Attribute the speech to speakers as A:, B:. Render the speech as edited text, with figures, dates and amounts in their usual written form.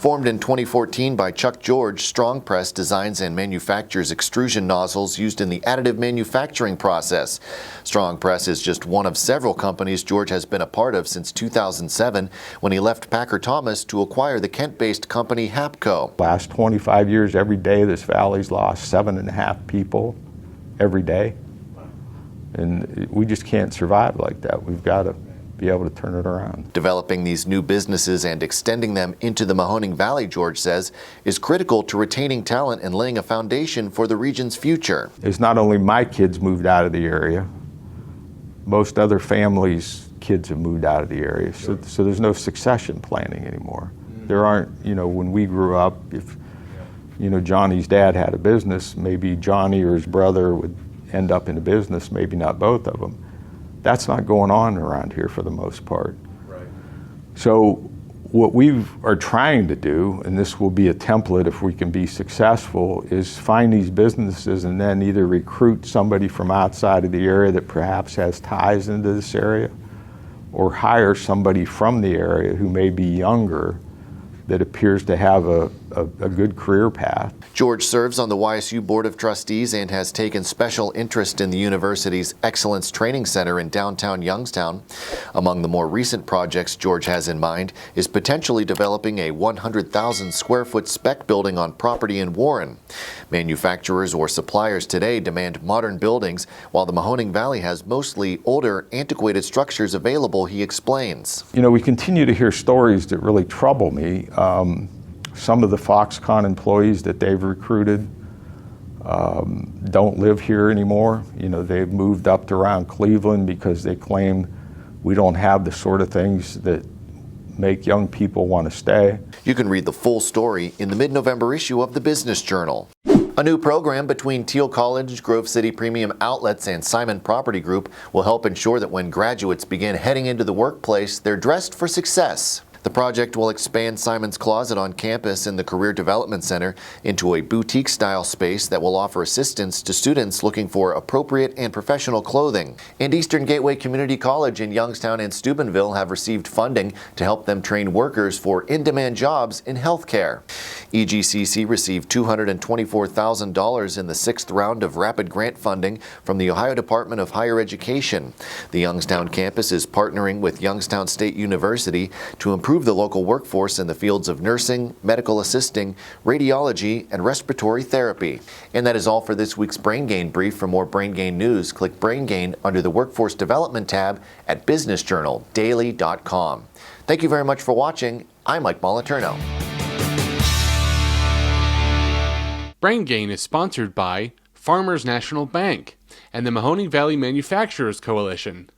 A: Formed in 2014 by Chuck George, Strong Press designs and manufactures extrusion nozzles used in the additive manufacturing process. Strong Press is just one of several companies George has been a part of since 2007 when he left Packer Thomas to acquire the Kent-based company Hapco.
B: Last 25 years, every day this valley's lost 7.5 people every day. And we just can't survive like that. We've got to be able to turn it around.
A: Developing these new businesses and extending them into the Mahoning Valley, George says, is critical to retaining talent and laying a foundation for the region's future.
B: It's not only my kids moved out of the area, most other families' kids have moved out of the area, so there's no succession planning anymore. There aren't, when we grew up, if, Johnny's dad had a business, maybe Johnny or his brother would end up in a business, maybe not both of them. That's not going on around here for the most part.
C: Right.
B: So what we are trying to do, and this will be a template if we can be successful, is find these businesses and then either recruit somebody from outside of the area that perhaps has ties into this area, or hire somebody from the area who may be younger that appears to have a good career path.
A: George serves on the YSU Board of Trustees and has taken special interest in the university's Excellence Training Center in downtown Youngstown. Among the more recent projects George has in mind is potentially developing a 100,000 square foot spec building on property in Warren. Manufacturers or suppliers today demand modern buildings, while the Mahoning Valley has mostly older, antiquated structures available, he explains.
B: We continue to hear stories that really trouble me. Some of the Foxconn employees that they've recruited don't live here anymore. They've moved up to around Cleveland because they claim we don't have the sort of things that make young people want to stay.
A: You can read the full story in the mid-November issue of the Business Journal. A new program between Thiel College, Grove City Premium Outlets, and Simon Property Group will help ensure that when graduates begin heading into the workplace, they're dressed for success. The project will expand Simon's Closet on campus in the Career Development Center into a boutique-style space that will offer assistance to students looking for appropriate and professional clothing. And Eastern Gateway Community College in Youngstown and Steubenville have received funding to help them train workers for in-demand jobs in healthcare. EGCC received $224,000 in the 6th round of rapid grant funding from the Ohio Department of Higher Education. The Youngstown campus is partnering with Youngstown State University to improve the local workforce in the fields of nursing, medical assisting, radiology, and respiratory therapy. And that is all for this week's Brain Gain Brief. For more Brain Gain news, click Brain Gain under the Workforce Development tab at businessjournaldaily.com. Thank you very much for watching. I'm Mike Moliterno.
D: Brain Gain is sponsored by Farmers National Bank and the Mahoning Valley Manufacturers Coalition.